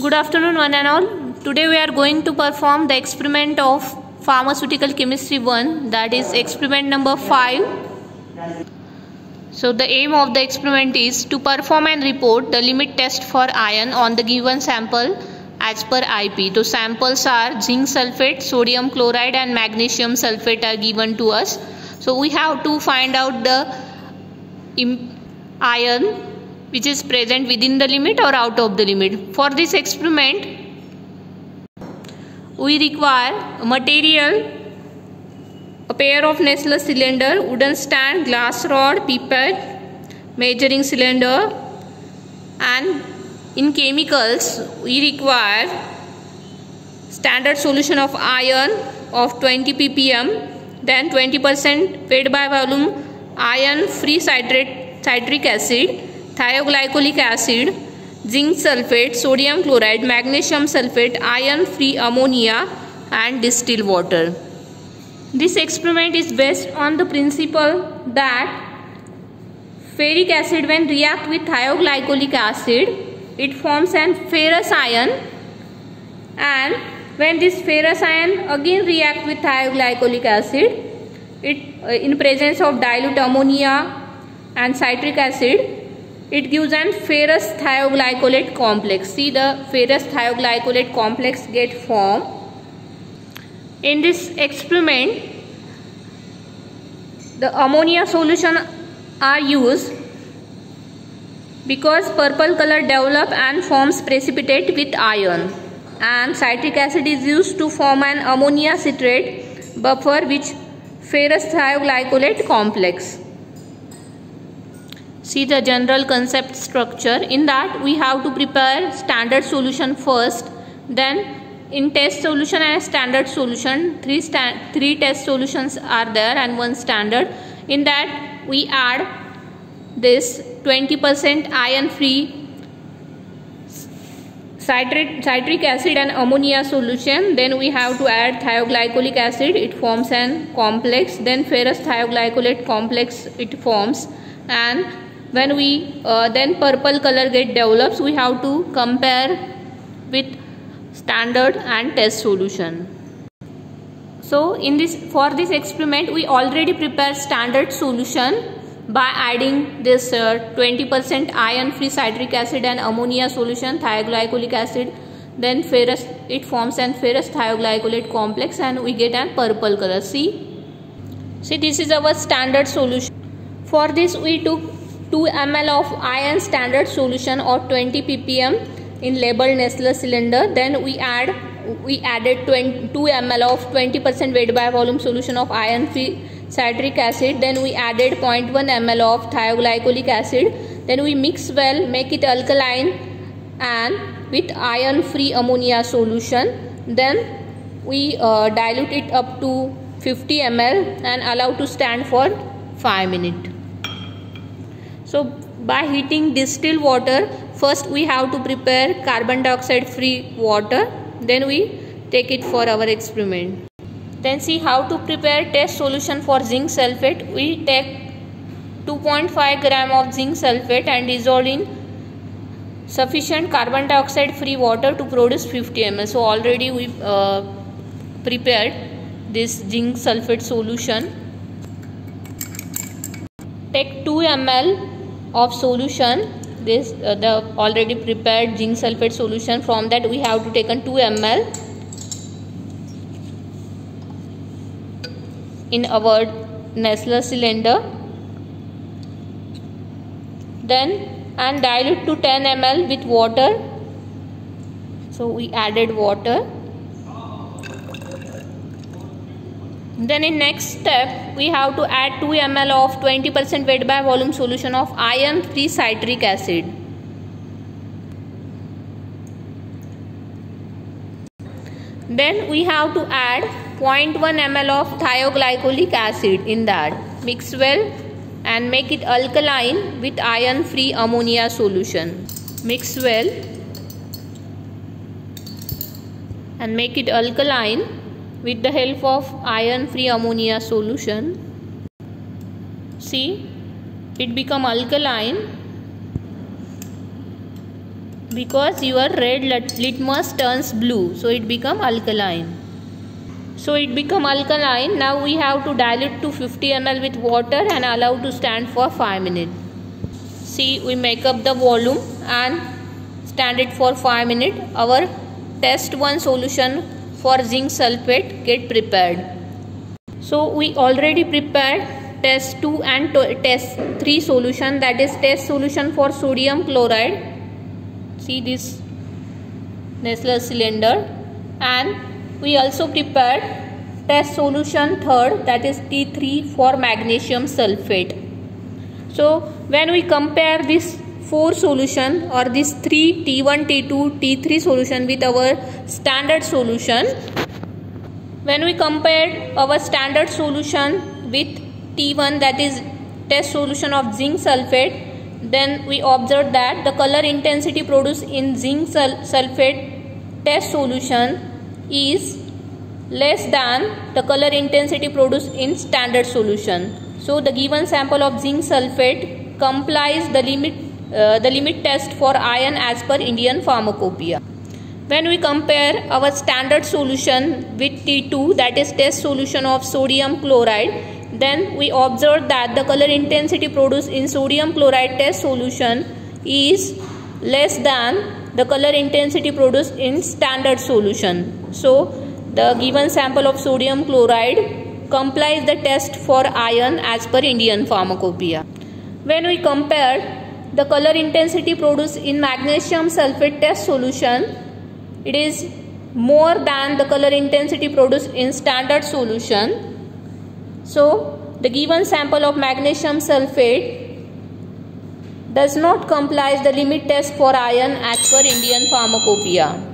Good afternoon one and all. Today we are going to perform the experiment of pharmaceutical chemistry 1, that is experiment number 5. So the aim of the experiment is to perform and report the limit test for iron on the given sample as per IP. So samples are zinc sulfate, sodium chloride and magnesium sulfate are given to us. So we have to find out the iron which is present within the limit or out of the limit. For this experiment, we require a material, a pair of Nestle cylinder, wooden stand, glass rod, pipette, measuring cylinder, and in chemicals we require standard solution of iron of 20 ppm, then 20% weight by volume iron free citric acid, thioglycolic acid, zinc sulfate, sodium chloride, magnesium sulfate, iron free ammonia and distilled water. This experiment is based on the principle that ferric acid when react with thioglycolic acid, it forms an ferrous ion, and when this ferrous ion again react with thioglycolic acid, it in presence of dilute ammonia and citric acid, it gives an ferrous thioglycolate complex. See, the ferrous thioglycolate complex get formed. In this experiment, the ammonia solution are used because purple color develop and forms precipitate with iron, and citric acid is used to form an ammonia citrate buffer with ferrous thioglycolate complex. See the general concept structure. In that we have to prepare standard solution first, then in test solution and standard solution, three test solutions are there and one standard. In that we add this 20% iron free citric acid and ammonia solution. Then we have to add thioglycolic acid, it forms an complex, then ferrous thioglycolate complex it forms, and when we then purple color get develops, we have to compare with standard and test solution. So for this experiment we already prepare standard solution by adding this 20% iron free citric acid and ammonia solution, thioglycolic acid, then ferrous, it forms an ferrous thioglycolate complex and we get an purple color. See this is our standard solution. For this we took 2 ml of iron standard solution or 20 ppm in labeled Nestle cylinder. Then we added 2 ml of 20% weight by volume solution of iron free citric acid. Then we added 0.1 ml of thioglycolic acid. Then we mix well, make it alkaline and with iron free ammonia solution. Then we dilute it up to 50 ml and allow to stand for 5 minutes. So by heating distilled water, first we have to prepare carbon dioxide free water, then we take it for our experiment. Then see how to prepare test solution for zinc sulfate. We take 2.5 gram of zinc sulfate and dissolve in sufficient carbon dioxide free water to produce 50 ml. So already we prepared this zinc sulfate solution. Take 2 ml of solution, this the already prepared zinc sulfate solution. From that we have to take 2 ml in our Nestle cylinder, then and dilute to 10 ml with water. So we added water. Then in next step we have to add 2 ml of 20% weight by volume solution of iron free citric acid. Then we have to add 0.1 ml of thioglycolic acid in that. Mix well and make it alkaline with iron free ammonia solution. Mix well and make it alkaline with the help of iron free ammonia solution. See, it become alkaline because your red litmus turns blue, so it become alkaline. Now we have to dilute to 50 ml with water and allow to stand for 5 minutes. See, we make up the volume and stand it for 5 minutes. Our test 1 solution for zinc sulfate get prepared. So we already prepared test 2 and test 3 solution, that is test solution for sodium chloride. See this Nestle cylinder, and we also prepared test solution third, that is T3 for magnesium sulfate. So when we compare this 4 solution or this 3 T1, T2, T3 solution with our standard solution, when we compared our standard solution with T1, that is test solution of zinc sulfate, then we observed that the color intensity produced in zinc sulfate test solution is less than the color intensity produced in standard solution. So the given sample of zinc sulfate complies the limit test for iron as per Indian Pharmacopoeia. When we compare our standard solution with T2, that is test solution of sodium chloride, then we observe that the color intensity produced in sodium chloride test solution is less than the color intensity produced in standard solution. So the given sample of sodium chloride complies the test for iron as per Indian Pharmacopoeia. When we compare the color intensity produced in magnesium sulfate test solution, it is more than the color intensity produced in standard solution. So the given sample of magnesium sulfate does not comply the limit test for iron as per Indian Pharmacopoeia.